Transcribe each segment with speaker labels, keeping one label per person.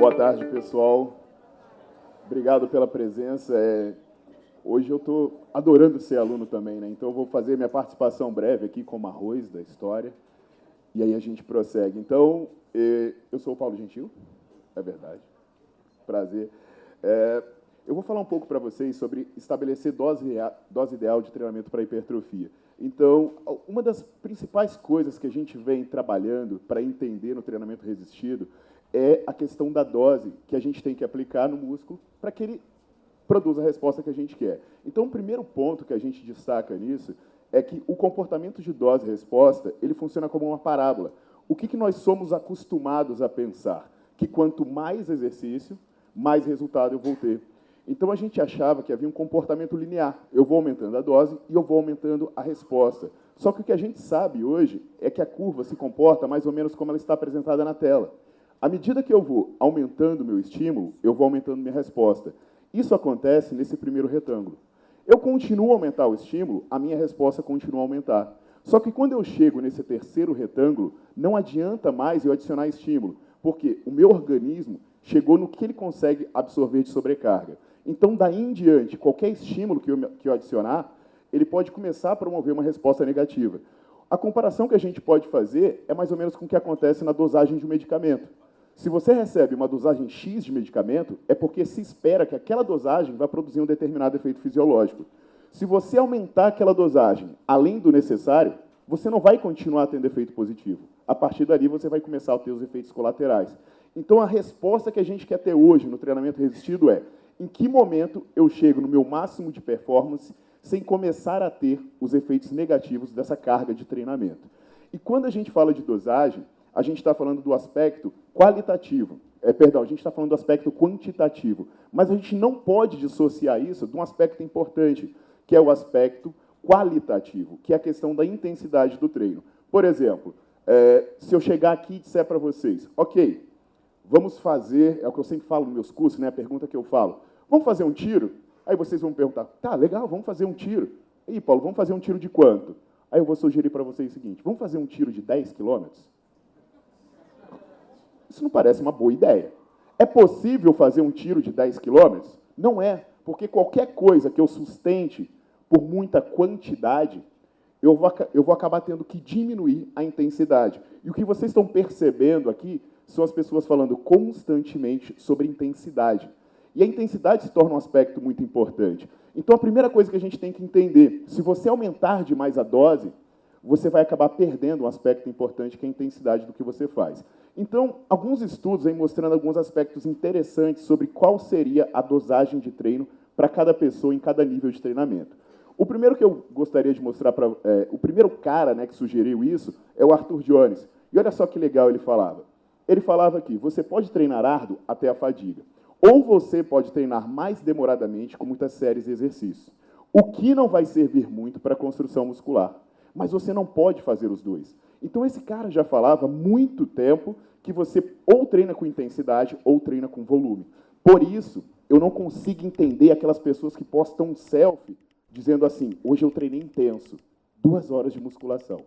Speaker 1: Boa tarde, pessoal. Obrigado pela presença. Hoje eu estou adorando ser aluno também, né? Então eu vou fazer minha participação breve aqui como arroz da história, e aí a gente prossegue. Então, eu sou o Paulo Gentil, é verdade, prazer. Eu vou falar um pouco para vocês sobre estabelecer dose ideal de treinamento para hipertrofia. Então, uma das principais coisas que a gente vem trabalhando para entender no treinamento resistido é a questão da dose que a gente tem que aplicar no músculo para que ele produza a resposta que a gente quer. Então, o primeiro ponto que a gente destaca nisso é que o comportamento de dose e resposta, ele funciona como uma parábola. O que nós somos acostumados a pensar? Que quanto mais exercício, mais resultado eu vou ter. Então, a gente achava que havia um comportamento linear. Eu vou aumentando a dose e eu vou aumentando a resposta. Só que o que a gente sabe hoje é que a curva se comporta mais ou menos como ela está apresentada na tela. À medida que eu vou aumentando o meu estímulo, eu vou aumentando minha resposta. Isso acontece nesse primeiro retângulo. Eu continuo a aumentar o estímulo, a minha resposta continua a aumentar. Só que quando eu chego nesse terceiro retângulo, não adianta mais eu adicionar estímulo, porque o meu organismo chegou no que ele consegue absorver de sobrecarga. Então, daí em diante, qualquer estímulo que eu adicionar, ele pode começar a promover uma resposta negativa. A comparação que a gente pode fazer é mais ou menos com o que acontece na dosagem de um medicamento. Se você recebe uma dosagem X de medicamento, é porque se espera que aquela dosagem vai produzir um determinado efeito fisiológico. Se você aumentar aquela dosagem além do necessário, você não vai continuar tendo efeito positivo. A partir dali, você vai começar a ter os efeitos colaterais. Então, a resposta que a gente quer ter hoje no treinamento resistido é: em que momento eu chego no meu máximo de performance sem começar a ter os efeitos negativos dessa carga de treinamento? E quando a gente fala de dosagem, a gente está falando do aspecto qualitativo. A gente está falando do aspecto quantitativo. Mas a gente não pode dissociar isso de um aspecto importante, que é o aspecto qualitativo, que é a questão da intensidade do treino. Por exemplo, se eu chegar aqui e disser para vocês, ok, vamos fazer, é o que eu sempre falo nos meus cursos, né, a pergunta que eu falo, vamos fazer um tiro? Aí vocês vão me perguntar, tá, legal, vamos fazer um tiro. E aí, Paulo, vamos fazer um tiro de quanto? Aí eu vou sugerir para vocês o seguinte, vamos fazer um tiro de 10 quilômetros? Isso não parece uma boa ideia. É possível fazer um tiro de 10 quilômetros? Não é, porque qualquer coisa que eu sustente por muita quantidade, eu vou acabar tendo que diminuir a intensidade. E o que vocês estão percebendo aqui são as pessoas falando constantemente sobre intensidade. E a intensidade se torna um aspecto muito importante. Então, a primeira coisa que a gente tem que entender, se você aumentar demais a dose, você vai acabar perdendo um aspecto importante, que é a intensidade do que você faz. Então, alguns estudos aí mostrando alguns aspectos interessantes sobre qual seria a dosagem de treino para cada pessoa em cada nível de treinamento. O primeiro que eu gostaria de mostrar o primeiro cara, né, que sugeriu isso é o Arthur Jones. E olha só que legal ele falava. Ele falava que você pode treinar árduo até a fadiga, ou você pode treinar mais demoradamente com muitas séries de exercícios, o que não vai servir muito para a construção muscular. Mas você não pode fazer os dois. Então, esse cara já falava há muito tempo que você ou treina com intensidade ou treina com volume. Por isso, eu não consigo entender aquelas pessoas que postam um selfie dizendo assim, hoje eu treinei intenso, 2 horas de musculação.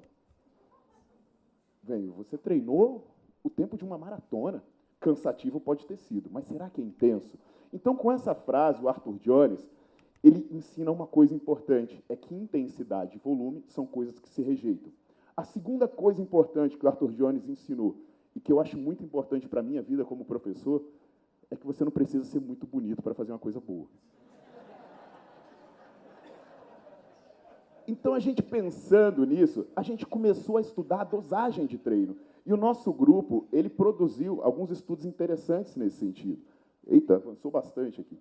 Speaker 1: Velho, você treinou o tempo de uma maratona. Cansativo pode ter sido, mas será que é intenso? Então, com essa frase, o Arthur Jones, ele ensina uma coisa importante, é que intensidade e volume são coisas que se rejeitam. A segunda coisa importante que o Arthur Jones ensinou, e que eu acho muito importante para a minha vida como professor, é que você não precisa ser muito bonito para fazer uma coisa boa. Então, a gente pensando nisso, a gente começou a estudar a dosagem de treino. E o nosso grupo, ele produziu alguns estudos interessantes nesse sentido. Eita, avançou bastante aqui.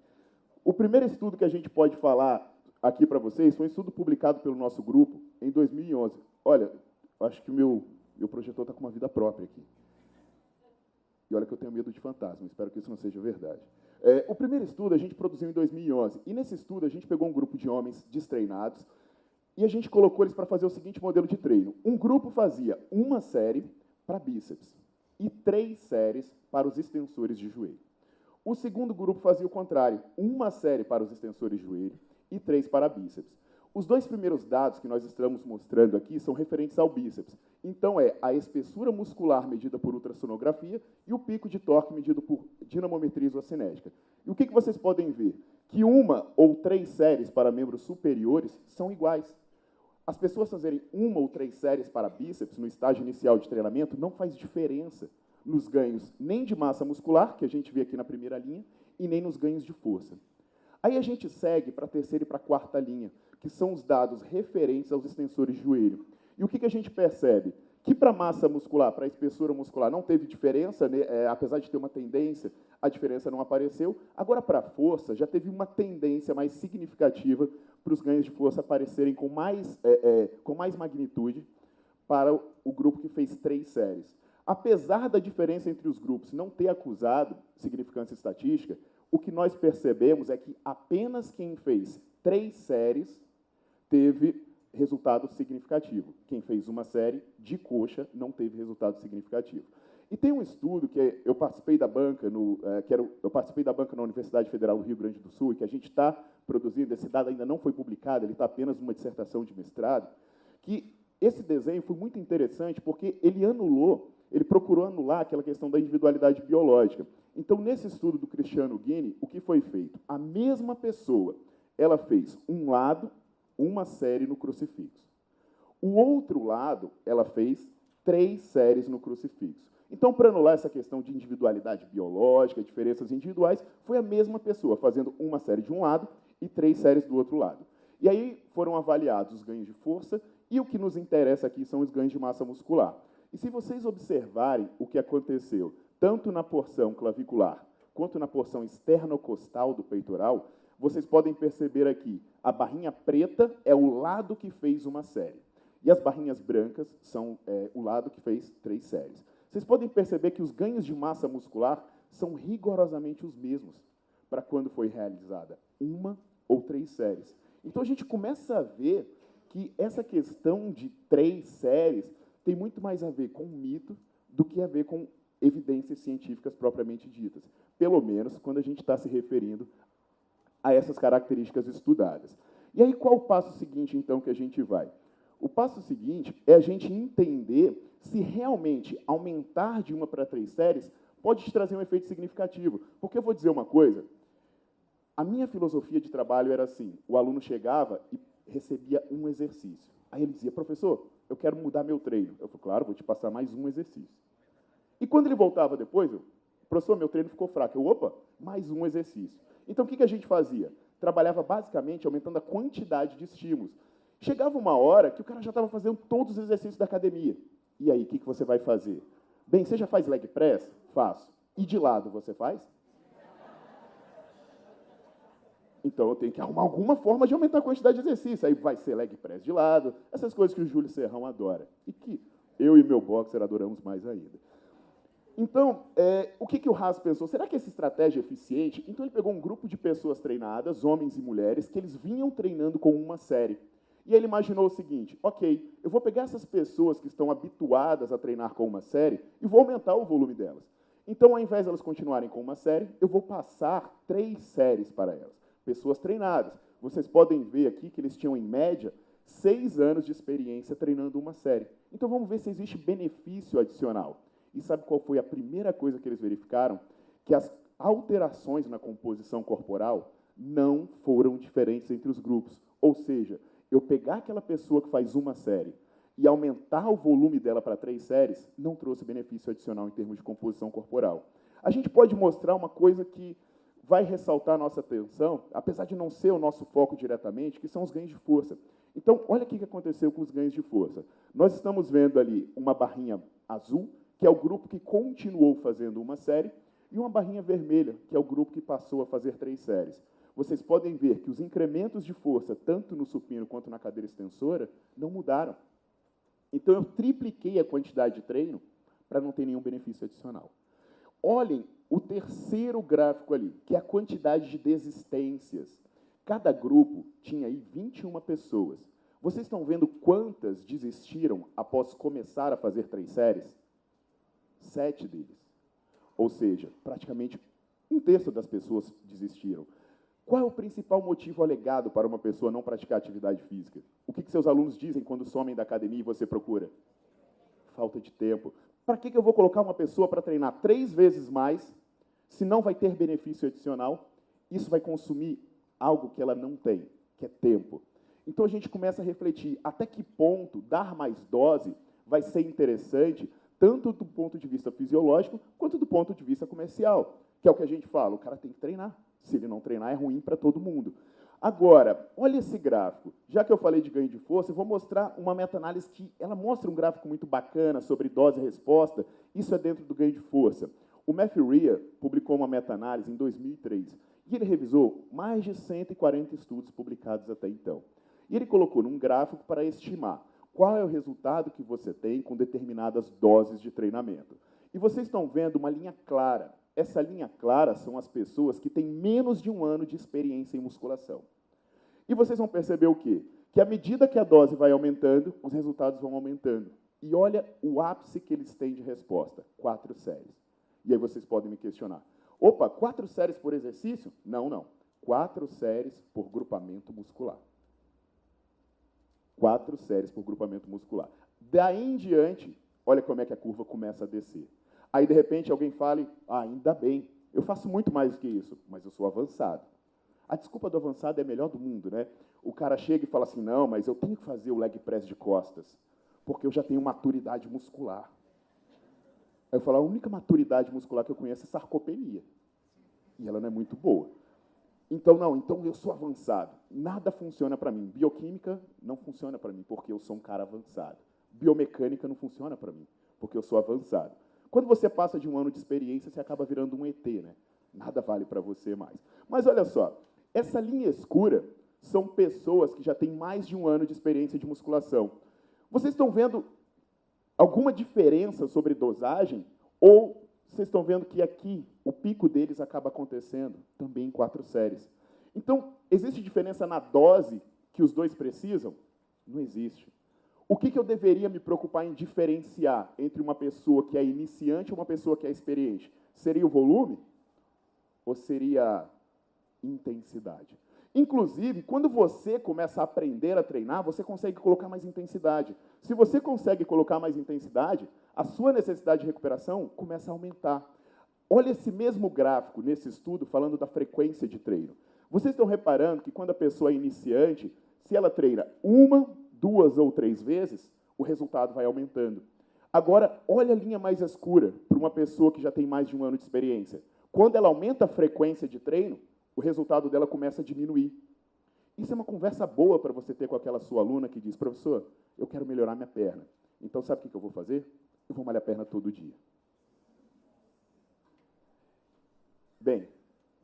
Speaker 1: O primeiro estudo que a gente pode falar aqui para vocês foi um estudo publicado pelo nosso grupo em 2011. Olha, acho que o meu projetor está com uma vida própria aqui. E olha que eu tenho medo de fantasma, espero que isso não seja verdade. O primeiro estudo a gente produziu em 2011. E nesse estudo a gente pegou um grupo de homens destreinados e a gente colocou eles para fazer o seguinte modelo de treino. Um grupo fazia uma série para bíceps e 3 séries para os extensores de joelho. O segundo grupo fazia o contrário, uma série para os extensores de joelho e 3 para bíceps. Os 2 primeiros dados que nós estamos mostrando aqui são referentes ao bíceps. Então, é a espessura muscular medida por ultrassonografia e o pico de torque medido por dinamometria isocinética. E o que vocês podem ver? Que uma ou 3 séries para membros superiores são iguais. As pessoas fazerem 1 ou 3 séries para bíceps no estágio inicial de treinamento não faz diferença nos ganhos nem de massa muscular, que a gente vê aqui na primeira linha, e nem nos ganhos de força. Aí a gente segue para a terceira e para a quarta linha, que são os dados referentes aos extensores de joelho. E o que a gente percebe? Que para a massa muscular, para a espessura muscular, não teve diferença, né? Apesar de ter uma tendência, a diferença não apareceu. Agora, para a força, já teve uma tendência mais significativa para os ganhos de força aparecerem com mais magnitude para o grupo que fez 3 séries. Apesar da diferença entre os grupos não ter acusado significância estatística, o que nós percebemos é que apenas quem fez 3 séries teve resultado significativo. Quem fez uma série de coxa não teve resultado significativo. E tem um estudo que eu participei da banca na Universidade Federal do Rio Grande do Sul, e que a gente está produzindo, esse dado ainda não foi publicado, ele está apenas numa dissertação de mestrado, que esse desenho foi muito interessante porque ele procurou anular aquela questão da individualidade biológica. Então, nesse estudo do Cristiano Guini, o que foi feito? A mesma pessoa, ela fez um lado, uma série no crucifixo. O outro lado, ela fez 3 séries no crucifixo. Então, para anular essa questão de individualidade biológica, diferenças individuais, foi a mesma pessoa fazendo uma série de um lado e 3 séries do outro lado. E aí foram avaliados os ganhos de força e o que nos interessa aqui são os ganhos de massa muscular. E se vocês observarem o que aconteceu, tanto na porção clavicular quanto na porção esternocostal do peitoral, vocês podem perceber aqui, a barrinha preta é o lado que fez uma série. E as barrinhas brancas são o lado que fez 3 séries. Vocês podem perceber que os ganhos de massa muscular são rigorosamente os mesmos para quando foi realizada 1 ou 3 séries. Então, a gente começa a ver que essa questão de 3 séries tem muito mais a ver com mito do que a ver com evidências científicas propriamente ditas. Pelo menos quando a gente está se referindo a essas características estudadas. E aí, qual o passo seguinte, então, que a gente vai? O passo seguinte é a gente entender se realmente aumentar de 1 para 3 séries pode te trazer um efeito significativo. Porque eu vou dizer uma coisa, a minha filosofia de trabalho era assim, o aluno chegava e recebia um exercício. Aí ele dizia, professor, eu quero mudar meu treino. Eu falei, claro, vou te passar mais um exercício. E quando ele voltava depois, professor, meu treino ficou fraco. Opa, mais um exercício. Então, o que a gente fazia? Trabalhava basicamente aumentando a quantidade de estímulos. Chegava uma hora que o cara já estava fazendo todos os exercícios da academia. E aí, o que você vai fazer? Bem, você já faz leg press? Faço. E de lado você faz? Então, eu tenho que arrumar alguma forma de aumentar a quantidade de exercício. Aí vai ser leg press de lado, essas coisas que o Júlio Serrão adora. E que eu e meu boxer adoramos mais ainda. Então, o que o Haas pensou? Será que essa estratégia é eficiente? Então, ele pegou um grupo de pessoas treinadas, homens e mulheres, que eles vinham treinando com uma série. E ele imaginou o seguinte, ok, eu vou pegar essas pessoas que estão habituadas a treinar com uma série e vou aumentar o volume delas. Então, ao invés de elas continuarem com uma série, eu vou passar 3 séries para elas. Pessoas treinadas. Vocês podem ver aqui que eles tinham, em média, 6 anos de experiência treinando uma série. Então, vamos ver se existe benefício adicional. E sabe qual foi a primeira coisa que eles verificaram? Que as alterações na composição corporal não foram diferentes entre os grupos. Ou seja, eu pegar aquela pessoa que faz uma série e aumentar o volume dela para 3 séries, não trouxe benefício adicional em termos de composição corporal. A gente pode mostrar uma coisa que vai ressaltar a nossa atenção, apesar de não ser o nosso foco diretamente, que são os ganhos de força. Então, olha o que aconteceu com os ganhos de força. Nós estamos vendo ali uma barrinha azul, que é o grupo que continuou fazendo uma série, e uma barrinha vermelha, que é o grupo que passou a fazer 3 séries. Vocês podem ver que os incrementos de força, tanto no supino quanto na cadeira extensora, não mudaram. Então, eu tripliquei a quantidade de treino para não ter nenhum benefício adicional. Olhem o terceiro gráfico ali, que é a quantidade de desistências. Cada grupo tinha aí 21 pessoas. Vocês estão vendo quantas desistiram após começar a fazer 3 séries? 7 deles. Ou seja, praticamente 1/3 das pessoas desistiram. Qual é o principal motivo alegado para uma pessoa não praticar atividade física? O que seus alunos dizem quando somem da academia e você procura? falta de tempo. Para que eu vou colocar uma pessoa para treinar 3 vezes mais, se não vai ter benefício adicional? Isso vai consumir algo que ela não tem, que é tempo. Então, a gente começa a refletir até que ponto dar mais dose vai ser interessante, tanto do ponto de vista fisiológico, quanto do ponto de vista comercial, que é o que a gente fala, o cara tem que treinar. Se ele não treinar, é ruim para todo mundo. Agora, olha esse gráfico. Já que eu falei de ganho de força, eu vou mostrar uma meta-análise que ela mostra um gráfico muito bacana sobre dose e resposta. Isso é dentro do ganho de força. O Matthew Rea publicou uma meta-análise em 2003 e ele revisou mais de 140 estudos publicados até então. E ele colocou num gráfico para estimar qual é o resultado que você tem com determinadas doses de treinamento. E vocês estão vendo uma linha clara. Essa linha clara são as pessoas que têm menos de 1 ano de experiência em musculação. E vocês vão perceber o quê? Que à medida que a dose vai aumentando, os resultados vão aumentando. E olha o ápice que eles têm de resposta, 4 séries. E aí vocês podem me questionar. Opa, 4 séries por exercício? Não, não. 4 séries por grupamento muscular. 4 séries por grupamento muscular. Daí em diante, olha como é que a curva começa a descer. Aí, de repente, alguém fale, ainda bem, eu faço muito mais do que isso, mas eu sou avançado. A desculpa do avançado é a melhor do mundo, né? O cara chega e fala assim, não, mas eu tenho que fazer o leg press de costas, porque eu já tenho maturidade muscular. Aí eu falo, a única maturidade muscular que eu conheço é sarcopenia. E ela não é muito boa. Então, não, então eu sou avançado. Nada funciona para mim. Bioquímica não funciona para mim, porque eu sou um cara avançado. Biomecânica não funciona para mim, porque eu sou avançado. Quando você passa de 1 ano de experiência, você acaba virando um ET, né? Nada vale para você mais. Mas olha só, essa linha escura são pessoas que já têm mais de 1 ano de experiência de musculação. Vocês estão vendo alguma diferença sobre dosagem? Ou vocês estão vendo que aqui o pico deles acaba acontecendo também em 4 séries? Então, existe diferença na dose que os dois precisam? Não existe. O que eu deveria me preocupar em diferenciar entre uma pessoa que é iniciante e uma pessoa que é experiente? Seria o volume? Ou seria intensidade? Inclusive, quando você começa a aprender a treinar, você consegue colocar mais intensidade. Se você consegue colocar mais intensidade, a sua necessidade de recuperação começa a aumentar. Olha esse mesmo gráfico nesse estudo falando da frequência de treino. Vocês estão reparando que quando a pessoa é iniciante, se ela treina 1, 2 ou 3 vezes, o resultado vai aumentando. Agora, olha a linha mais escura para uma pessoa que já tem mais de 1 ano de experiência. Quando ela aumenta a frequência de treino, o resultado dela começa a diminuir. Isso é uma conversa boa para você ter com aquela sua aluna que diz, professor, eu quero melhorar minha perna. Então, sabe o que eu vou fazer? Eu vou malhar a perna todo dia. Bem,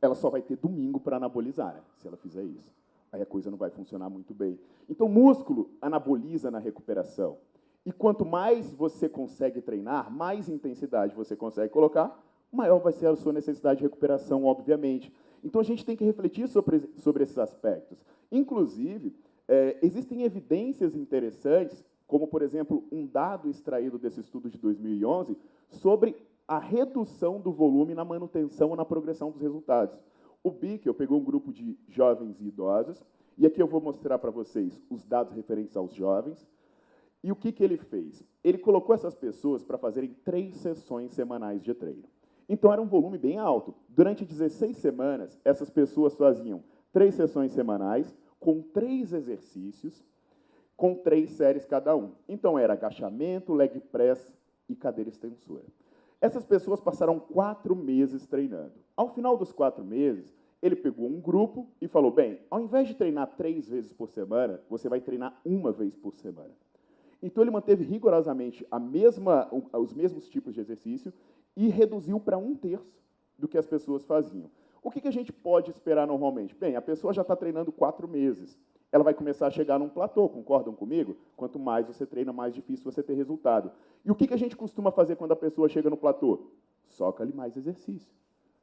Speaker 1: ela só vai ter domingo para anabolizar, né, se ela fizer isso. Aí a coisa não vai funcionar muito bem. Então, músculo anaboliza na recuperação. E quanto mais você consegue treinar, mais intensidade você consegue colocar, maior vai ser a sua necessidade de recuperação, obviamente. Então, a gente tem que refletir sobre esses aspectos. Inclusive, existem evidências interessantes, como, por exemplo, um dado extraído desse estudo de 2011, sobre a redução do volume na manutenção ou na progressão dos resultados. O Bickel pegou um grupo de jovens e idosos, e aqui eu vou mostrar para vocês os dados referentes aos jovens. E o que ele fez? Ele colocou essas pessoas para fazerem 3 sessões semanais de treino. Então, era um volume bem alto. Durante 16 semanas, essas pessoas faziam 3 sessões semanais, com 3 exercícios, com 3 séries cada um. Então, era agachamento, leg press e cadeira extensora. Essas pessoas passaram 4 meses treinando. Ao final dos 4 meses, ele pegou um grupo e falou, bem, ao invés de treinar 3 vezes por semana, você vai treinar 1 vez por semana. Então, ele manteve rigorosamente os mesmos tipos de exercício e reduziu para 1/3 do que as pessoas faziam. O que a gente pode esperar normalmente? Bem, a pessoa já está treinando 4 meses. Ela vai começar a chegar num platô, concordam comigo? Quanto mais você treina, mais difícil você ter resultado. E o que a gente costuma fazer quando a pessoa chega no platô? Soca-lhe mais exercício.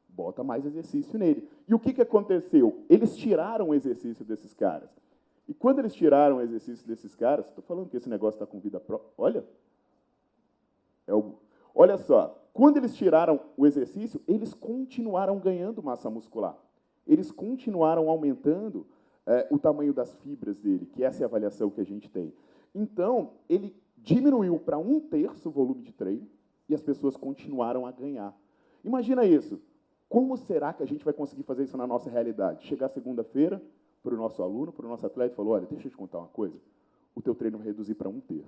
Speaker 1: Bota mais exercício nele. E o que aconteceu? Eles tiraram o exercício desses caras. E quando eles tiraram o exercício desses caras, estou falando que esse negócio está com vida própria. Olha. Olha só. Quando eles tiraram o exercício, eles continuaram ganhando massa muscular. Eles continuaram aumentando o tamanho das fibras dele, que essa é a avaliação que a gente tem. Então, ele diminuiu para 1/3 o volume de treino e as pessoas continuaram a ganhar. Imagina isso. Como será que a gente vai conseguir fazer isso na nossa realidade? Chegar segunda-feira para o nosso aluno, para o nosso atleta e falar, olha, deixa eu te contar uma coisa, o teu treino vai reduzir para 1/3.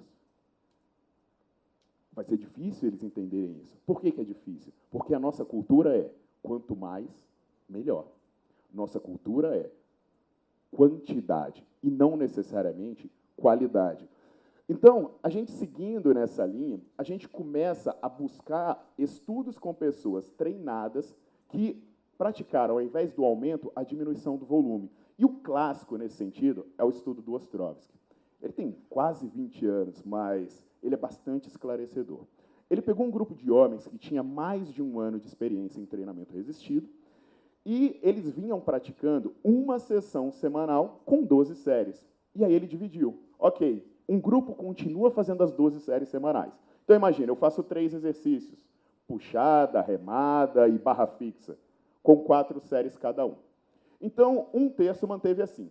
Speaker 1: Vai ser difícil eles entenderem isso. Por que é difícil? Porque a nossa cultura é quanto mais, melhor. Nossa cultura é quantidade e não necessariamente qualidade. Então, a gente seguindo nessa linha, a gente começa a buscar estudos com pessoas treinadas que praticaram, ao invés do aumento, a diminuição do volume. E o clássico, nesse sentido, é o estudo do Ostrovsky. Ele tem quase 20 anos, mas ele é bastante esclarecedor. Ele pegou um grupo de homens que tinha mais de 1 ano de experiência em treinamento resistido e eles vinham praticando uma sessão semanal com 12 séries. E aí ele dividiu. Ok, um grupo continua fazendo as 12 séries semanais. Então, imagina, eu faço 3 exercícios, puxada, remada e barra fixa, com 4 séries cada um. Então, 1/3 manteve assim.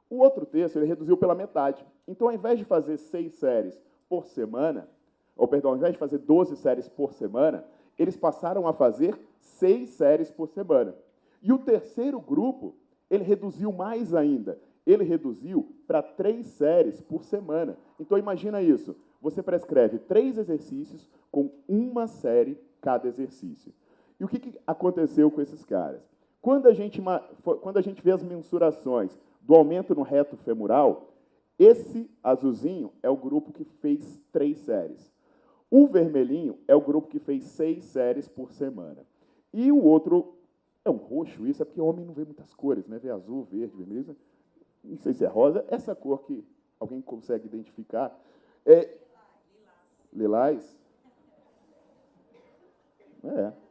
Speaker 1: O outro terço ele reduziu pela metade. Então, ao invés de fazer 6 séries por semana, ou perdão, ao invés de fazer 12 séries por semana, eles passaram a fazer 6 séries por semana. E o terceiro grupo, ele reduziu mais ainda. Ele reduziu para 3 séries por semana. Então, imagina isso. Você prescreve 3 exercícios com 1 série cada exercício. E o que aconteceu com esses caras? Quando a gente vê as mensurações do aumento no reto femoral, esse azulzinho é o grupo que fez 3 séries. O vermelhinho é o grupo que fez 6 séries por semana. E o outro é um roxo, isso é porque o homem não vê muitas cores, né? Vê azul, verde, vermelho, não sei se é rosa. Essa cor que alguém consegue identificar é lilás.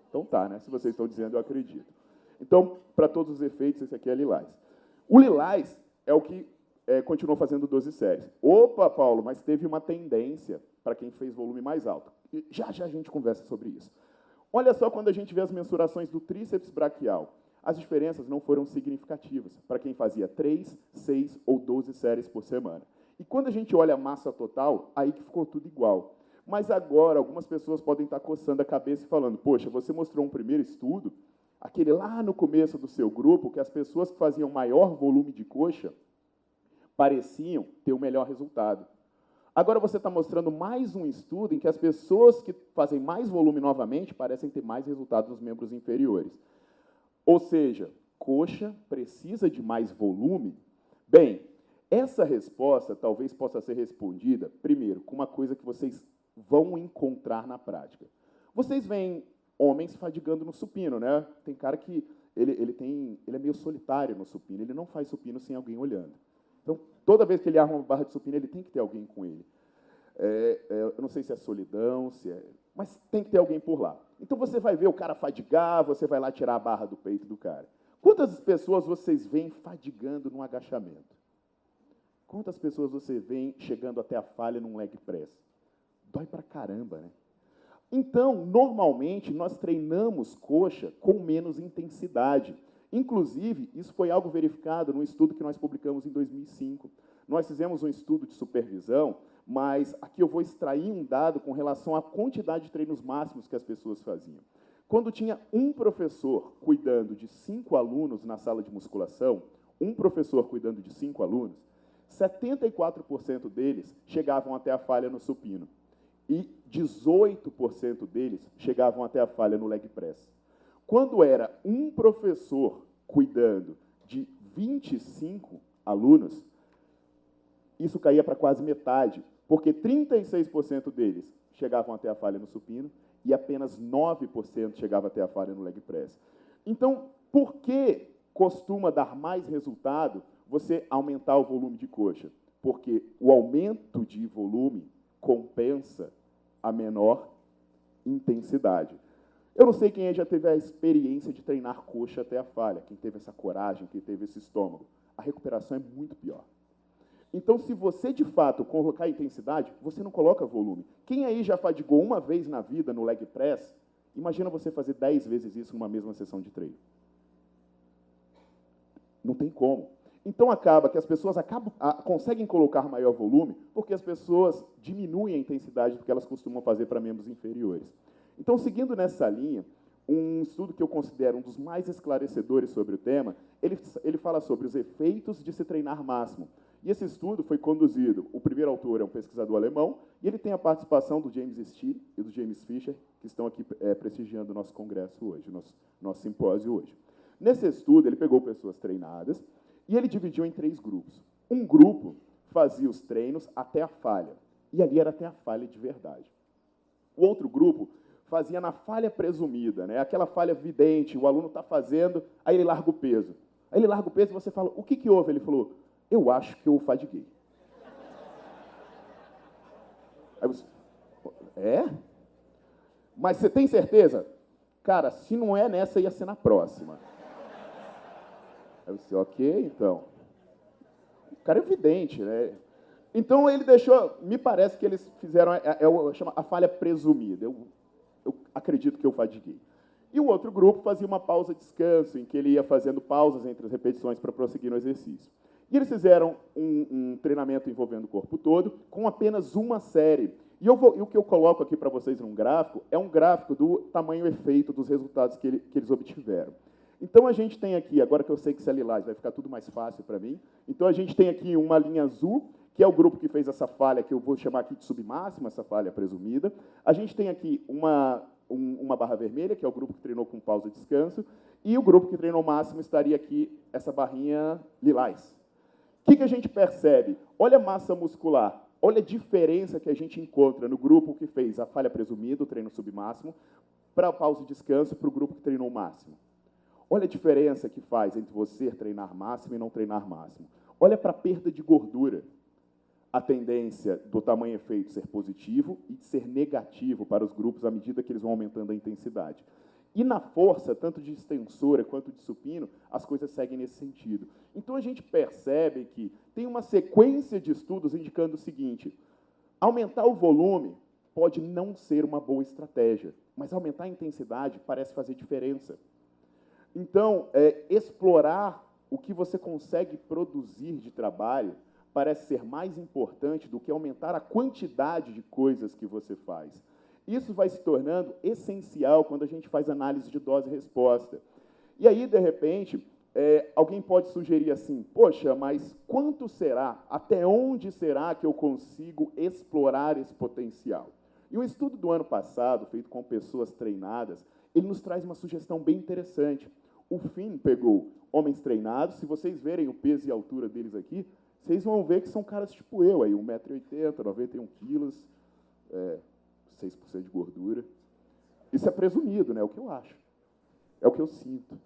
Speaker 1: Então tá, né? Se vocês estão dizendo, eu acredito. Então, para todos os efeitos, esse aqui é lilás. O lilás é o que continuou fazendo 12 séries. Opa, Paulo, mas teve uma tendência para quem fez volume mais alto. E já a gente conversa sobre isso. Olha só quando a gente vê as mensurações do tríceps braquial. As diferenças não foram significativas para quem fazia 3, 6 ou 12 séries por semana. E quando a gente olha a massa total, aí que ficou tudo igual. Mas agora, algumas pessoas podem estar coçando a cabeça e falando, poxa, você mostrou um primeiro estudo, aquele lá no começo do seu grupo, que as pessoas que faziam maior volume de coxa pareciam ter o melhor resultado. Agora você está mostrando mais um estudo em que as pessoas que fazem mais volume novamente parecem ter mais resultado nos membros inferiores. Ou seja, coxa precisa de mais volume? Bem, essa resposta talvez possa ser respondida, primeiro, com uma coisa que vocês vão encontrar na prática. Vocês veem homens fadigando no supino, né? Tem cara que ele é meio solitário no supino, ele não faz supino sem alguém olhando. Então, toda vez que ele arma uma barra de supino, ele tem que ter alguém com ele. Eu não sei se é solidão, mas tem que ter alguém por lá. Então, você vai ver o cara fadigar, você vai lá tirar a barra do peito do cara. Quantas pessoas vocês veem fadigando num agachamento? Quantas pessoas você vê chegando até a falha num leg press? Dói pra caramba, né? Então, normalmente, nós treinamos coxa com menos intensidade. Inclusive, isso foi algo verificado num estudo que nós publicamos em 2005. Nós fizemos um estudo de supervisão, mas aqui eu vou extrair um dado com relação à quantidade de treinos máximos que as pessoas faziam. Quando tinha um professor cuidando de 5 alunos na sala de musculação, 74% deles chegavam até a falha no supino e 18% deles chegavam até a falha no leg press. Quando era um professor cuidando de 25 alunos, isso caía para quase metade, porque 36% deles chegavam até a falha no supino e apenas 9% chegavam até a falha no leg press. Então, por que costuma dar mais resultado você aumentar o volume de coxa? Porque o aumento de volume compensa a menor intensidade. Eu não sei quem aí já teve a experiência de treinar coxa até a falha, quem teve essa coragem, quem teve esse estômago. A recuperação é muito pior. Então, se você, de fato, colocar intensidade, você não coloca volume. Quem aí já fadigou uma vez na vida no leg press, imagina você fazer 10 vezes isso numa mesma sessão de treino. Não tem como. Então, acaba que as pessoas conseguem colocar maior volume porque as pessoas diminuem a intensidade do que elas costumam fazer para membros inferiores. Então, seguindo nessa linha, um estudo que eu considero um dos mais esclarecedores sobre o tema, ele fala sobre os efeitos de se treinar máximo. E esse estudo foi conduzido, o primeiro autor é um pesquisador alemão, e ele tem a participação do James Steele e do James Fisher, que estão aqui prestigiando o nosso congresso hoje, nosso simpósio hoje. Nesse estudo, ele pegou pessoas treinadas e ele dividiu em 3 grupos. Um grupo fazia os treinos até a falha, e ali era até a falha de verdade. O outro grupo fazia na falha presumida, né? Aquela falha vidente, o aluno está fazendo, aí ele larga o peso. Aí ele larga o peso e você fala, o que houve? Ele falou, eu acho que eu fadiguei. Aí você, é? Mas você tem certeza? Cara, se não é nessa, ia ser na próxima. Aí você, ok, então. O cara é evidente, né? Então, ele deixou, me parece que eles fizeram, chama a falha presumida. Eu acredito que eu fadiguei. E o outro grupo fazia uma pausa de descanso, em que ele ia fazendo pausas entre as repetições para prosseguir no exercício. E eles fizeram um treinamento envolvendo o corpo todo, com apenas uma série. E o que eu coloco aqui para vocês num gráfico, é um gráfico do tamanho-efeito dos resultados que eles obtiveram. Então, a gente tem aqui, agora que eu sei que isso é lilás, vai ficar tudo mais fácil para mim. Então, a gente tem aqui uma linha azul, que é o grupo que fez essa falha, que eu vou chamar aqui de submáxima, essa falha presumida. A gente tem aqui uma barra vermelha, que é o grupo que treinou com pausa e descanso, e o grupo que treinou máximo estaria aqui, essa barrinha lilás. O que a gente percebe? Olha a massa muscular, olha a diferença que a gente encontra no grupo que fez a falha presumida, o treino submáximo, para a pausa e descanso, para o grupo que treinou máximo. Olha a diferença que faz entre você treinar máximo e não treinar máximo. Olha para a perda de gordura. A tendência do tamanho-efeito ser positivo e de ser negativo para os grupos à medida que eles vão aumentando a intensidade. E na força, tanto de extensora quanto de supino, as coisas seguem nesse sentido. Então, a gente percebe que tem uma sequência de estudos indicando o seguinte, aumentar o volume pode não ser uma boa estratégia, mas aumentar a intensidade parece fazer diferença. Então, explorar o que você consegue produzir de trabalho parece ser mais importante do que aumentar a quantidade de coisas que você faz. Isso vai se tornando essencial quando a gente faz análise de dose e resposta. E aí, de repente, alguém pode sugerir assim, poxa, mas quanto será, até onde será que eu consigo explorar esse potencial? E um estudo do ano passado, feito com pessoas treinadas, ele nos traz uma sugestão bem interessante. O Finn pegou homens treinados, se vocês verem o peso e a altura deles aqui, vocês vão ver que são caras tipo eu, aí, 1,80 m, 91 quilos, 6% de gordura. Isso é presumido, né? É o que eu acho. É o que eu sinto.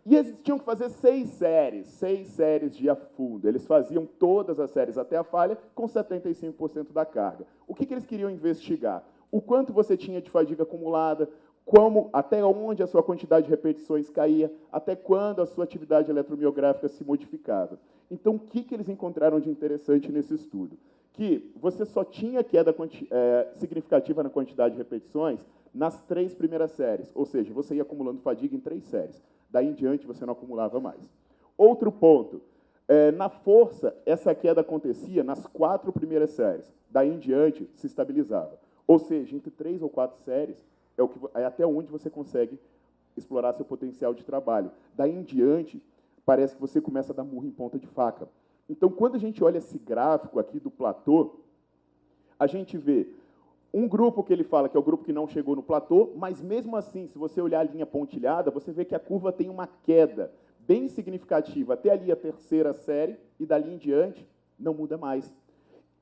Speaker 1: E eles tinham que fazer 6 séries de a fundo. Eles faziam todas as séries até a falha com 75% da carga. O que eles queriam investigar? O quanto você tinha de fadiga acumulada, até onde a sua quantidade de repetições caía, até quando a sua atividade eletromiográfica se modificava. Então, o que eles encontraram de interessante nesse estudo? Que você só tinha queda significativa na quantidade de repetições nas 3 primeiras séries, ou seja, você ia acumulando fadiga em 3 séries. Daí em diante, você não acumulava mais. Outro ponto, na força, essa queda acontecia nas 4 primeiras séries. Daí em diante, se estabilizava. Ou seja, entre 3 ou 4 séries, é até onde você consegue explorar seu potencial de trabalho. Daí em diante, parece que você começa a dar murro em ponta de faca. Então, quando a gente olha esse gráfico aqui do platô, a gente vê um grupo que ele fala que é o grupo que não chegou no platô, mas mesmo assim, se você olhar a linha pontilhada, você vê que a curva tem uma queda bem significativa até ali a 3ª série, e dali em diante não muda mais.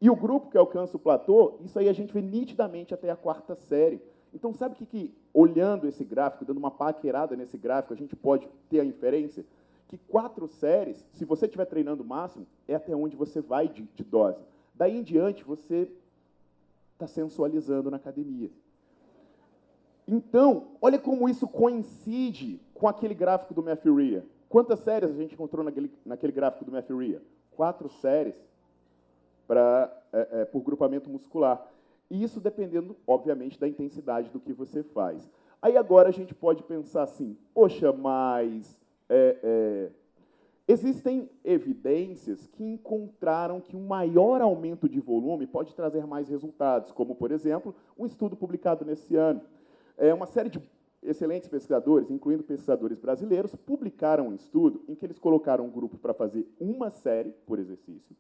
Speaker 1: E o grupo que alcança o platô, isso aí a gente vê nitidamente até a 4ª série. Então, sabe o que, olhando esse gráfico, dando uma paquerada nesse gráfico, a gente pode ter a inferência? Que 4 séries, se você estiver treinando o máximo, é até onde você vai de dose. Daí em diante, você está sensualizando na academia. Então, olha como isso coincide com aquele gráfico do Matthew Rea. Quantas séries a gente encontrou naquele gráfico do Matthew Rea? 4 séries por grupamento muscular. E isso dependendo, obviamente, da intensidade do que você faz. Aí agora a gente pode pensar assim, poxa, mas Existem evidências que encontraram que um maior aumento de volume pode trazer mais resultados, como, por exemplo, um estudo publicado nesse ano. Uma série de excelentes pesquisadores, incluindo pesquisadores brasileiros, publicaram um estudo em que eles colocaram um grupo para fazer uma série por exercício,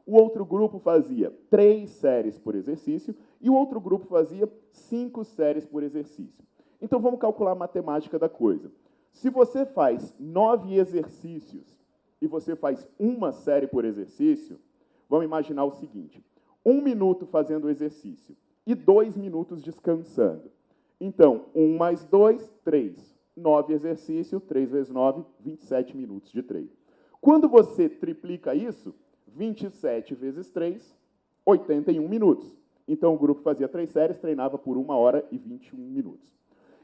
Speaker 1: o outro grupo fazia 3 séries por exercício e o outro grupo fazia 5 séries por exercício. Então, vamos calcular a matemática da coisa. Se você faz 9 exercícios e você faz uma série por exercício, vamos imaginar o seguinte: 1 minuto fazendo o exercício e 2 minutos descansando. Então, 1 mais 2, 3. 9 exercícios, 3 vezes 9, 27 minutos de treino. Quando você triplica isso, 27 vezes 3, 81 minutos. Então, o grupo fazia 3 séries, treinava por 1 hora e 21 minutos.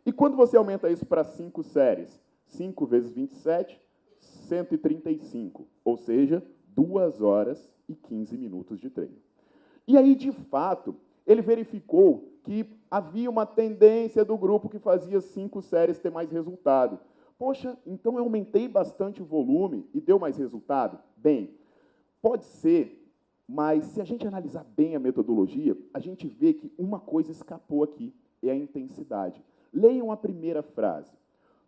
Speaker 1: E quando você aumenta isso para 5 séries, 5 vezes 27, 135, ou seja, 2 horas e 15 minutos de treino. E aí, de fato, ele verificou que havia uma tendência do grupo que fazia 5 séries ter mais resultado. Poxa, então eu aumentei bastante o volume e deu mais resultado? Bem, pode ser, mas se a gente analisar bem a metodologia, a gente vê que uma coisa escapou aqui, é a intensidade. Leiam a primeira frase.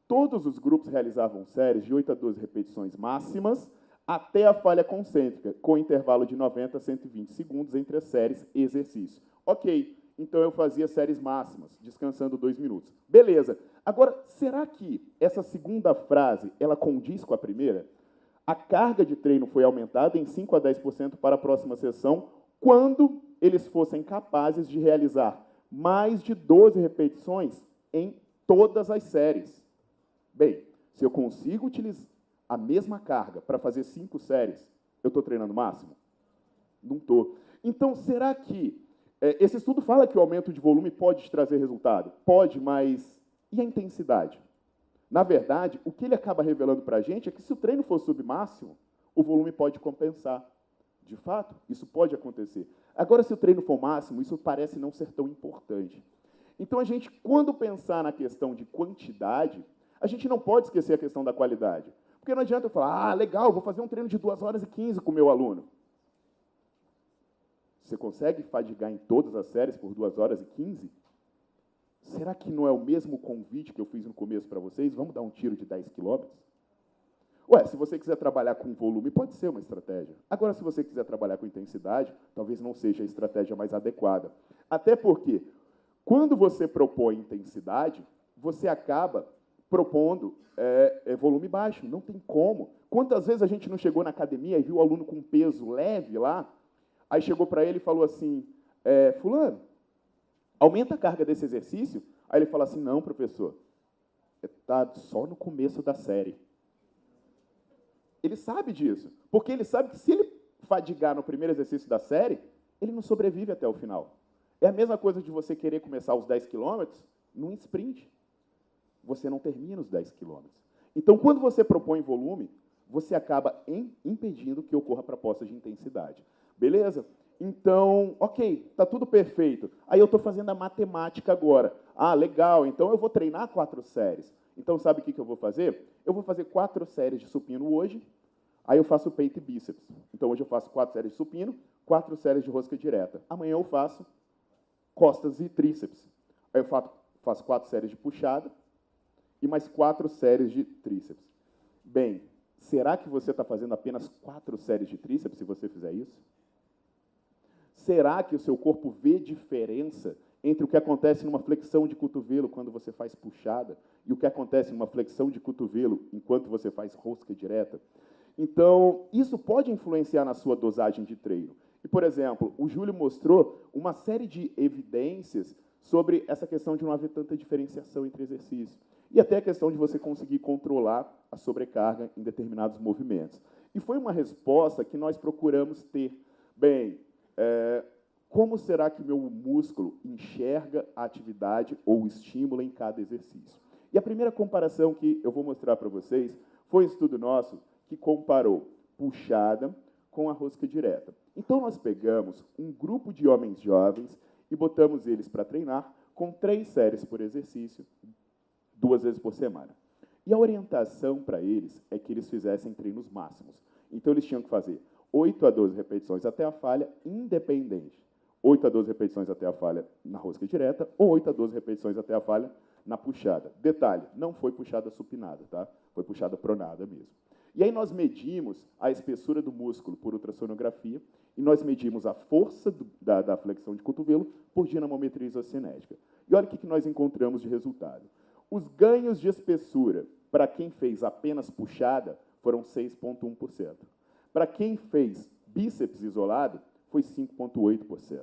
Speaker 1: Todos os grupos realizavam séries de 8 a 12 repetições máximas até a falha concêntrica, com intervalo de 90 a 120 segundos entre as séries e exercício. Ok, então eu fazia séries máximas, descansando 2 minutos. Beleza. Agora, será que essa segunda frase, ela condiz com a primeira? A carga de treino foi aumentada em 5 a 10% para a próxima sessão, quando eles fossem capazes de realizar mais de 12 repetições em todas as séries. Bem, se eu consigo utilizar a mesma carga para fazer 5 séries, eu estou treinando máximo? Não estou. Então, será que esse estudo fala que o aumento de volume pode te trazer resultado? Pode, mas e a intensidade? Na verdade, o que ele acaba revelando para a gente é que se o treino for submáximo, o volume pode compensar. De fato, isso pode acontecer. Agora, se o treino for máximo, isso parece não ser tão importante. Então, a gente, quando pensar na questão de quantidade, a gente não pode esquecer a questão da qualidade. Porque não adianta eu falar, legal, vou fazer um treino de 2 horas e 15 com o meu aluno. Você consegue fadigar em todas as séries por 2 horas e 15? Será que não é o mesmo convite que eu fiz no começo para vocês? Vamos dar um tiro de 10 quilômetros? Se você quiser trabalhar com volume, pode ser uma estratégia. Agora, se você quiser trabalhar com intensidade, talvez não seja a estratégia mais adequada. Até porque, quando você propõe intensidade, você acaba propondo volume baixo. Não tem como. Quantas vezes a gente não chegou na academia e viu o aluno com peso leve lá, aí chegou para ele e falou assim, fulano, aumenta a carga desse exercício? Aí ele fala assim, não, professor, está só no começo da série. Ele sabe disso, porque ele sabe que se ele fadigar no primeiro exercício da série, ele não sobrevive até o final. É a mesma coisa de você querer começar os 10 quilômetros num sprint. Você não termina os 10 quilômetros. Então, quando você propõe volume, você acaba impedindo que ocorra a proposta de intensidade. Beleza? Então, ok, está tudo perfeito. Aí eu estou fazendo a matemática agora. Legal, então eu vou treinar 4 séries. Então, sabe o que eu vou fazer? Eu vou fazer 4 séries de supino hoje, aí eu faço peito e bíceps. Então, hoje eu faço 4 séries de supino, 4 séries de rosca direta. Amanhã eu faço costas e tríceps. Aí eu faço 4 séries de puxada e mais 4 séries de tríceps. Bem, será que você está fazendo apenas 4 séries de tríceps se você fizer isso? Será que o seu corpo vê diferença entre o que acontece numa flexão de cotovelo quando você faz puxada e o que acontece numa flexão de cotovelo enquanto você faz rosca direta? Então, isso pode influenciar na sua dosagem de treino. E, por exemplo, o Júlio mostrou uma série de evidências sobre essa questão de não haver tanta diferenciação entre exercícios. E até a questão de você conseguir controlar a sobrecarga em determinados movimentos. E foi uma resposta que nós procuramos ter. Bem, como será que meu músculo enxerga a atividade ou o estímulo em cada exercício? E a primeira comparação que eu vou mostrar para vocês foi um estudo nosso que comparou puxada com a rosca direta. Então, nós pegamos um grupo de homens jovens e botamos eles para treinar com 3 séries por exercício, 2 vezes por semana. E a orientação para eles é que eles fizessem treinos máximos. Então, eles tinham que fazer 8 a 12 repetições até a falha, independente. 8 a 12 repetições até a falha na rosca direta, ou 8 a 12 repetições até a falha na puxada. Detalhe, não foi puxada supinada, tá? Foi puxada pronada mesmo. E aí nós medimos a espessura do músculo por ultrassonografia e nós medimos a força da flexão de cotovelo por dinamometria isocinética. E olha o que nós encontramos de resultado. Os ganhos de espessura para quem fez apenas puxada foram 6,1%. Para quem fez bíceps isolado, foi 5,8%.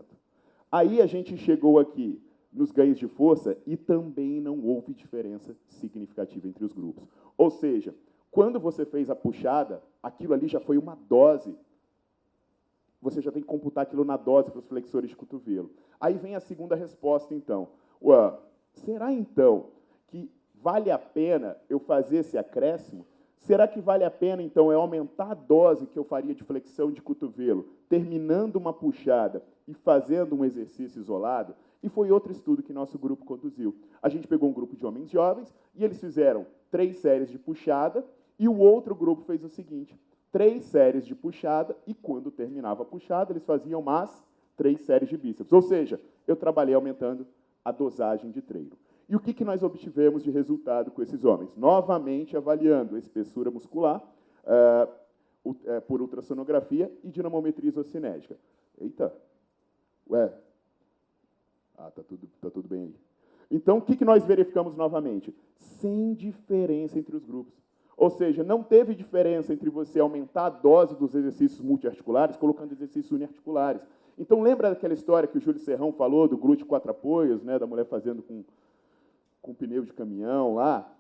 Speaker 1: Aí a gente chegou aqui nos ganhos de força e também não houve diferença significativa entre os grupos. Ou seja, quando você fez a puxada, aquilo ali já foi uma dose. Você já tem que computar aquilo na dose para os flexores de cotovelo. Aí vem a segunda resposta, então. Ué, será, então, que vale a pena eu fazer esse acréscimo? Será que vale a pena, então, eu aumentar a dose que eu faria de flexão de cotovelo, terminando uma puxada e fazendo um exercício isolado? E foi outro estudo que nosso grupo conduziu. A gente pegou um grupo de homens jovens e eles fizeram 3 séries de puxada e o outro grupo fez o seguinte, 3 séries de puxada e quando terminava a puxada, eles faziam mais 3 séries de bíceps. Ou seja, eu trabalhei aumentando a dosagem de treino. E o que nós obtivemos de resultado com esses homens? Novamente avaliando a espessura muscular por ultrassonografia e dinamometria isocinética. Eita, ué, tá tudo bem aí. Então, o que nós verificamos novamente? Sem diferença entre os grupos. Ou seja, não teve diferença entre você aumentar a dose dos exercícios multiarticulares colocando exercícios uniarticulares. Então, lembra daquela história que o Júlio Serrão falou do glúteo 4 apoios, né, da mulher fazendo com pneu de caminhão lá?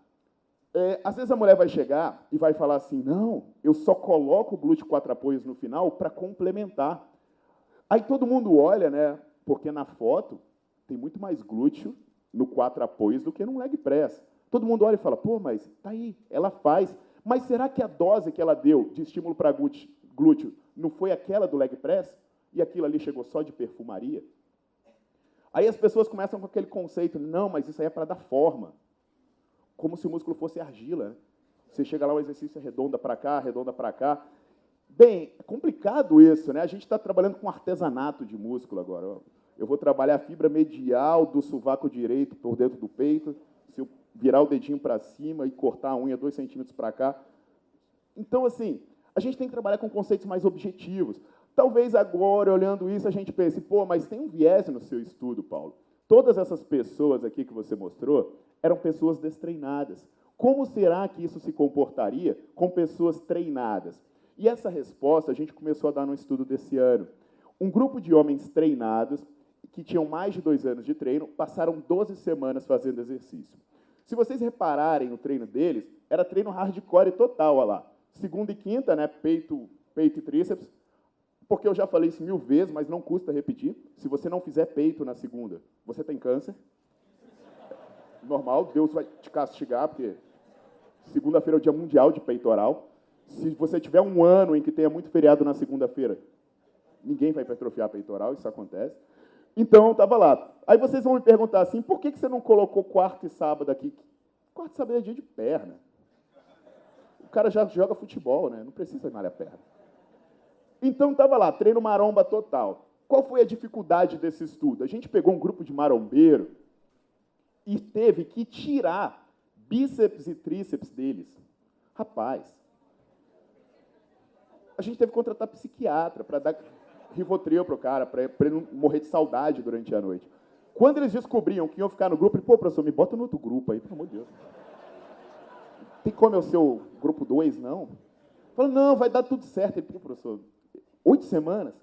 Speaker 1: Às vezes a mulher vai chegar e vai falar assim, não, eu só coloco o glúteo 4 apoios no final para complementar. Aí todo mundo olha, né, porque na foto tem muito mais glúteo no 4 apoios do que no leg press. Todo mundo olha e fala, pô, mas tá aí, ela faz. Mas será que a dose que ela deu de estímulo para glúteo não foi aquela do leg press? E aquilo ali chegou só de perfumaria? Aí as pessoas começam com aquele conceito, não, mas isso aí é para dar forma. Como se o músculo fosse argila. Né? Você chega lá, o exercício é redonda para cá, redonda para cá. Bem, é complicado isso, né? A gente está trabalhando com artesanato de músculo agora. Ó. Eu vou trabalhar a fibra medial do sovaco direito por dentro do peito. Se eu virar o dedinho para cima e cortar a unha 2 centímetros para cá. Então, assim, a gente tem que trabalhar com conceitos mais objetivos. Talvez agora, olhando isso, a gente pense, pô, mas tem um viés no seu estudo, Paulo. Todas essas pessoas aqui que você mostrou eram pessoas destreinadas. Como será que isso se comportaria com pessoas treinadas? E essa resposta a gente começou a dar no estudo desse ano. Um grupo de homens treinados, que tinham mais de 2 anos de treino, passaram 12 semanas fazendo exercício. Se vocês repararem no treino deles, era treino hardcore total, olha lá. Segunda e quinta, né, peito e tríceps, porque eu já falei isso 1000 vezes, mas não custa repetir. Se você não fizer peito na segunda, você tem câncer. Normal, Deus vai te castigar, porque segunda-feira é o dia mundial de peitoral. Se você tiver um ano em que tenha muito feriado na segunda-feira, ninguém vai hipertrofiar peitoral, isso acontece. Então, eu estava lá. Aí vocês vão me perguntar assim, por que você não colocou quarta e sábado aqui? Quarta e sábado é dia de perna. O cara já joga futebol, né? Não precisa malhar perna. Então, estava lá, treino maromba total. Qual foi a dificuldade desse estudo? A gente pegou um grupo de marombeiro e teve que tirar bíceps e tríceps deles. Rapaz, a gente teve que contratar psiquiatra para dar Rivotril para o cara, para ele não morrer de saudade durante a noite. Quando eles descobriam que iam ficar no grupo, ele, pô, professor, me bota no outro grupo aí, pelo amor de Deus. Tem como é o seu grupo 2, não? Falou, não, vai dar tudo certo. Ele, pô, professor, 8 semanas?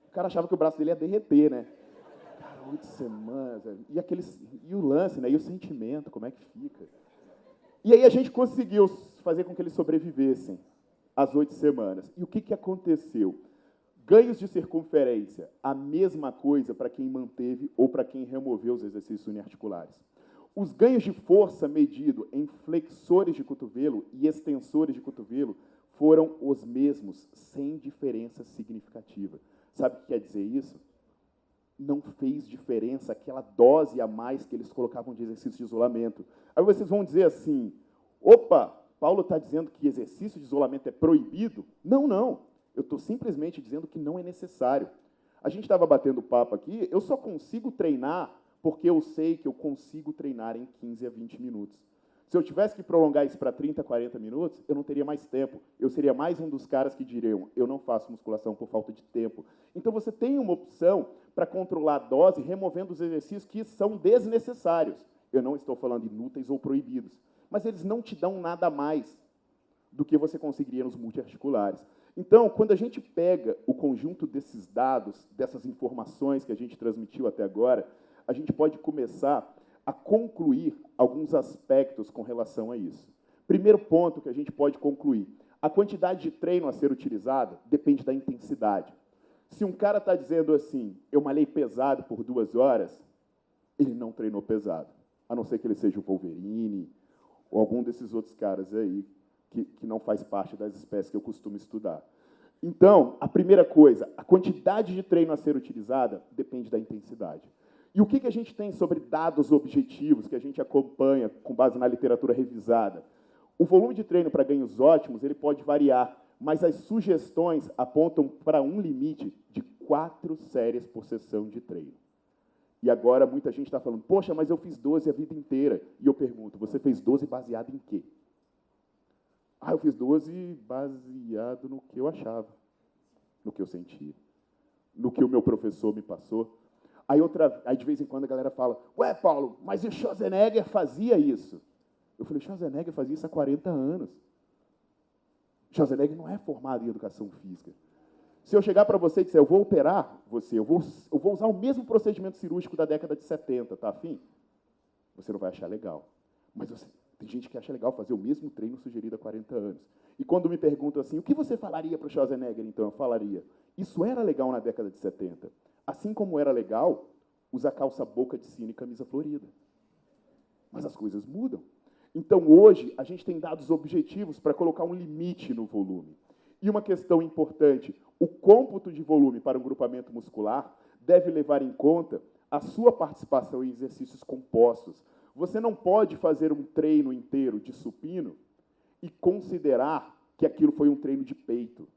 Speaker 1: O cara achava que o braço dele ia derreter, né? Cara, 8 semanas. E o lance, né? E o sentimento, como é que fica? E aí a gente conseguiu fazer com que eles sobrevivessem às 8 semanas. E o que aconteceu? Ganhos de circunferência, a mesma coisa para quem manteve ou para quem removeu os exercícios uniarticulares. Os ganhos de força medido em flexores de cotovelo e extensores de cotovelo foram os mesmos, sem diferença significativa. Sabe o que quer dizer isso? não fez diferença aquela dose a mais que eles colocavam de exercício de isolamento. Aí vocês vão dizer assim, opa, Paulo está dizendo que exercício de isolamento é proibido? Não, não. Eu estou simplesmente dizendo que não é necessário. A gente estava batendo papo aqui, eu só consigo treinar porque eu sei que eu consigo treinar em 15 a 20 minutos. Se eu tivesse que prolongar isso para 30, 40 minutos, eu não teria mais tempo. Eu seria mais um dos caras que diriam, eu não faço musculação por falta de tempo. Então, você tem uma opção para controlar a dose, removendo os exercícios que são desnecessários. Eu não estou falando inúteis ou proibidos, mas eles não te dão nada mais do que você conseguiria nos multiarticulares. Então, quando a gente pega o conjunto desses dados, dessas informações que a gente transmitiu até agora, a gente pode começar a concluir alguns aspectos com relação a isso. Primeiro ponto que a gente pode concluir, a quantidade de treino a ser utilizada depende da intensidade. Se um cara está dizendo assim, eu malhei pesado por 2 horas, ele não treinou pesado, a não ser que ele seja o Wolverine ou algum desses outros caras aí que não faz parte das espécies que eu costumo estudar. Então, a primeira coisa, a quantidade de treino a ser utilizada depende da intensidade. E o que a gente tem sobre dados objetivos que a gente acompanha com base na literatura revisada? O volume de treino para ganhos ótimos ele pode variar, mas as sugestões apontam para um limite de 4 séries por sessão de treino. E agora muita gente está falando, poxa, mas eu fiz 12 a vida inteira. E eu pergunto, você fez 12 baseado em quê? Ah, eu fiz 12 baseado no que eu achava, no que eu sentia, no que o meu professor me passou. Aí, de vez em quando, a galera fala, ué, Paulo, mas o Schwarzenegger fazia isso. Eu falei, Schwarzenegger fazia isso há 40 anos. Schwarzenegger não é formado em educação física. Se eu chegar para você e disser, eu vou operar você, eu vou usar o mesmo procedimento cirúrgico da década de 70, tá afim? Você não vai achar legal. Mas tem gente que acha legal fazer o mesmo treino sugerido há 40 anos. E quando me perguntam assim, o que você falaria para o Schwarzenegger, então? Eu falaria, isso era legal na década de 70. Assim como era legal usar calça boca de sino e camisa florida. Mas as coisas mudam. Então, hoje, a gente tem dados objetivos para colocar um limite no volume. E uma questão importante, o cômputo de volume para um grupamento muscular deve levar em conta a sua participação em exercícios compostos. Você não pode fazer um treino inteiro de supino e considerar que aquilo foi um treino de peito.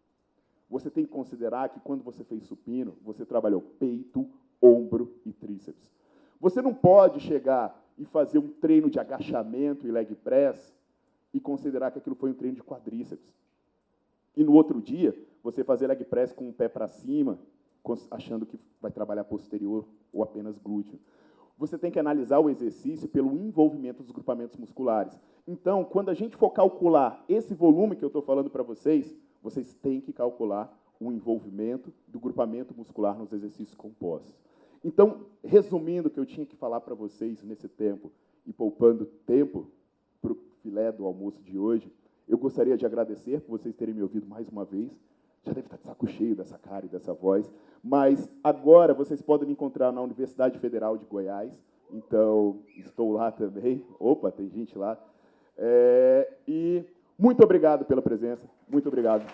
Speaker 1: Você tem que considerar que quando você fez supino, você trabalhou peito, ombro e tríceps. Você não pode chegar e fazer um treino de agachamento e leg press e considerar que aquilo foi um treino de quadríceps. E no outro dia, você fazer leg press com o pé para cima, achando que vai trabalhar posterior ou apenas glúteo. Você tem que analisar o exercício pelo envolvimento dos grupamentos musculares. Então, quando a gente for calcular esse volume que eu estou falando para vocês têm que calcular o envolvimento do grupamento muscular nos exercícios compostos. Então, resumindo o que eu tinha que falar para vocês nesse tempo e poupando tempo para o filé do almoço de hoje, eu gostaria de agradecer por vocês terem me ouvido mais uma vez. Já deve estar de saco cheio dessa cara e dessa voz, mas agora vocês podem me encontrar na Universidade Federal de Goiás, então estou lá também. Opa, tem gente lá. E muito obrigado pela presença, muito obrigado.